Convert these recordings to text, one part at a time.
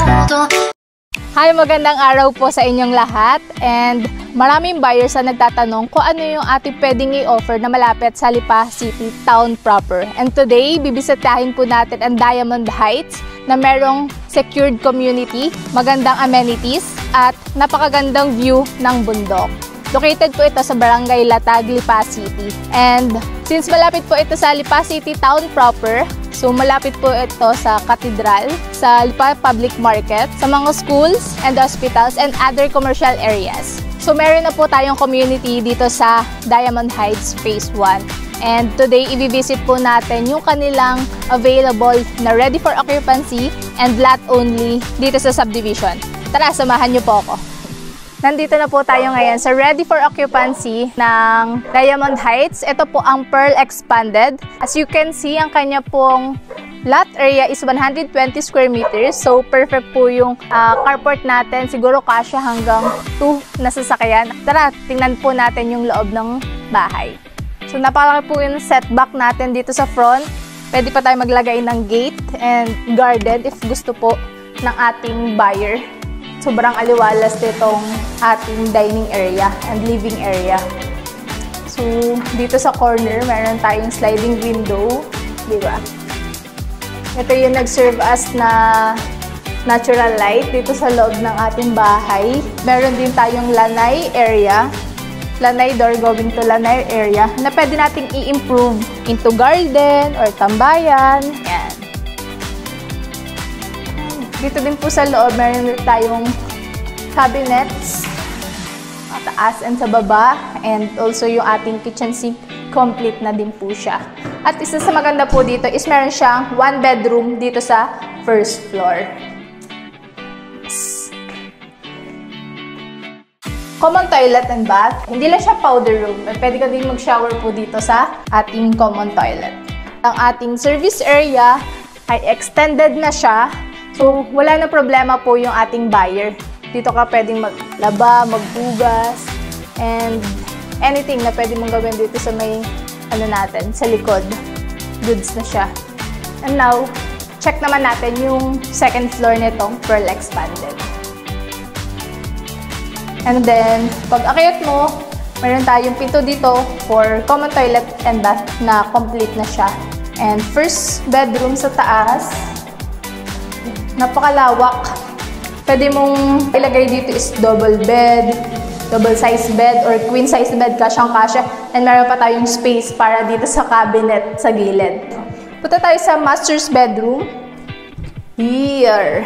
Hi, magandang araw po sa inyong lahat, and maraming buyers na nagtatanong kung ano yung ating pwedeng i-offer na malapit sa Lipa City Town proper. And today, bibisitahin po natin ang Diamond Heights na merong secured community, magandang amenities, at napakagandang view ng bundok. Located po ito sa Barangay Latag, Lipa City. And since malapit po ito sa Lipa City Town proper, so malapit po ito sa Cathedral, sa Lipa Public Market, sa mga schools and hospitals and other commercial areas. So meron na po tayong community dito sa Diamond Heights Phase 1. And today, i-visit po natin yung kanilang available na ready for occupancy and lot only dito sa subdivision. Tara, samahan niyo po ako. Nandito na po tayo ngayon sa ready for occupancy ng Diamond Heights. Ito po ang Pearl Expanded. As you can see, ang kanya pong lot area is 120 square meters. So, perfect po yung carport natin. Siguro kasya hanggang 2 na sasakyan. Tara, tingnan po natin yung loob ng bahay. So, napakalaki po yung setback natin dito sa front. Pwede pa tayo maglagay ng gate and garden if gusto po ng ating buyer. Sobrang aliwalas nitong ating dining area and living area. So, dito sa corner, meron tayong sliding window, di ba? Ito yung nag-serve as na natural light dito sa loob ng ating bahay. Meron din tayong lanay area, lanay door going to lanay area, na pwede nating i-improve into garden or tambayan. Yan. Dito din po sa loob, meron tayong cabinets, sa taas and sa baba, and also yung ating kitchen sink, complete na din po siya. At isa sa maganda po dito is meron siyang 1 bedroom dito sa first floor. Common toilet and bath. Hindi lang siya powder room. Pwede ka din mag-shower po dito sa ating common toilet. Ang ating service area ay extended na siya. So, wala na problema po yung ating buyer. Dito ka pwedeng maglaba, maghugas, and anything na pwede mong gawin dito sa may, natin, sa likod. Goods na siya. And now, check naman natin yung second floor nitong Pearl Expanded. And then, pag akyat mo, meron tayong pinto dito for common toilet and bath na complete na siya. And first bedroom sa taas, napakalawak. Pwede mong ilagay dito is double bed, double size bed, or queen size bed, kasyang-kasya. And meron pa tayong space para dito sa cabinet sa gilid. Punta tayo sa master's bedroom. Here.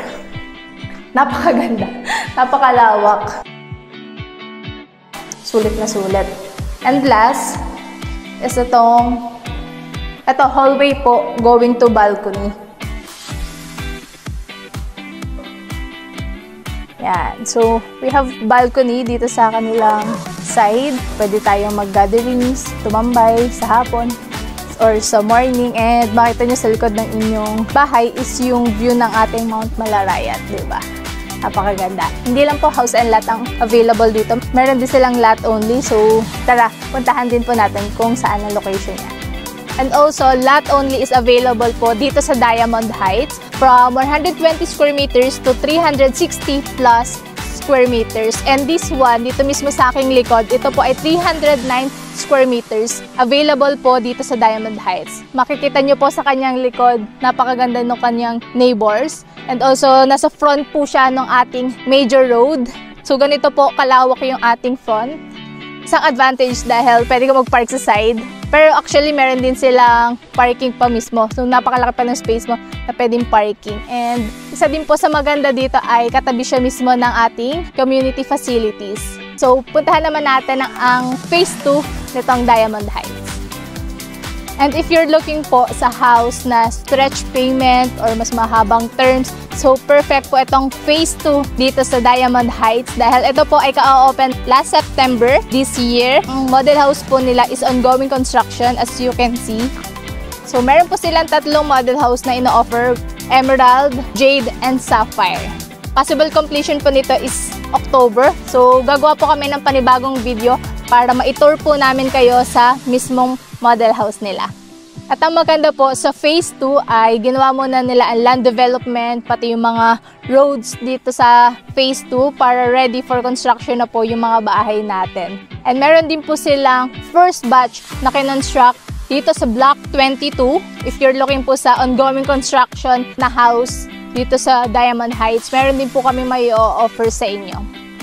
Napakaganda. Napakalawak. Sulit na sulit. And last is ito hallway po going to balcony. Yan. So, we have balcony dito sa kanilang side. Pwede tayong mag-gatherings, tumambay sa hapon or sa morning. And makita nyo sa likod ng inyong bahay is yung view ng ating Mount Malarayat, di ba? Napakaganda. Hindi lang po house and lot ang available dito. Meron din silang lot only. So, tara, puntahan din po natin kung saan ang location niya. And also, lot only is available po dito sa Diamond Heights from 120 square meters to 360 plus square meters. And this one, dito mismo sa aking likod, ito po ay 309 square meters. Available po dito sa Diamond Heights. Makikita nyo po sa kanyang likod, napakaganda ng kanyang neighbors. And also, nasa front po siya ng ating major road. So, ganito po kalawak yung ating front. Isang advantage dahil pwede ka mag-park sa side. Pero actually, meron din silang parking pa mismo. So, napakalaki pa ng space mo na pwedeng parking. And isa din po sa maganda dito ay katabi siya mismo ng ating community facilities. So, puntahan naman natin ang Phase 2 nitong Diamond Heights. And if you're looking po sa house na stretch payment or mas mahabang terms, so perfect po itong Phase 2 dito sa Diamond Heights dahil ito po ay ka-open last September this year. Ang model house po nila is ongoing construction as you can see. So meron po silang 3 model house na ino-offer, Emerald, Jade, and Sapphire. Possible completion po nito is October. So gagawa po kami ng panibagong video para ma-tour po namin kayo sa mismong model house nila. At ang maganda po, sa phase 2 ay ginawa muna nila ang land development, pati yung mga roads dito sa phase 2 para ready for construction na po yung mga bahay natin. And meron din po silang first batch na kinonstruct dito sa Block 22. If you're looking po sa ongoing construction na house dito sa Diamond Heights, meron din po kami may offer sa inyo.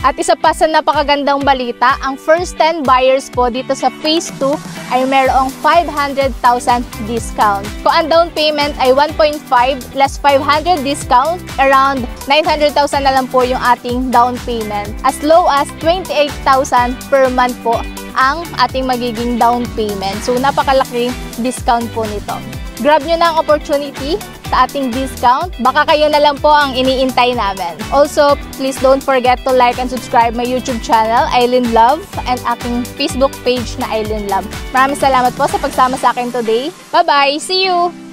At isa pa sa napakagandang balita, ang first 10 buyers po dito sa phase 2 ay mayroong 500,000 discount. Kung ang down payment ay 1.5 plus 500 discount, around 900,000 na lang po yung ating down payment. As low as 28,000 per month po ang ating magiging down payment. So napakalaking discount po nito. Grab nyo na ang opportunity sa ating discount. Baka kayo na lang po ang iniintay namin. Also, please don't forget to like and subscribe my YouTube channel, Island Love, and aking Facebook page na Island Love. Maraming salamat po sa pagsama sa akin today. Bye-bye! See you!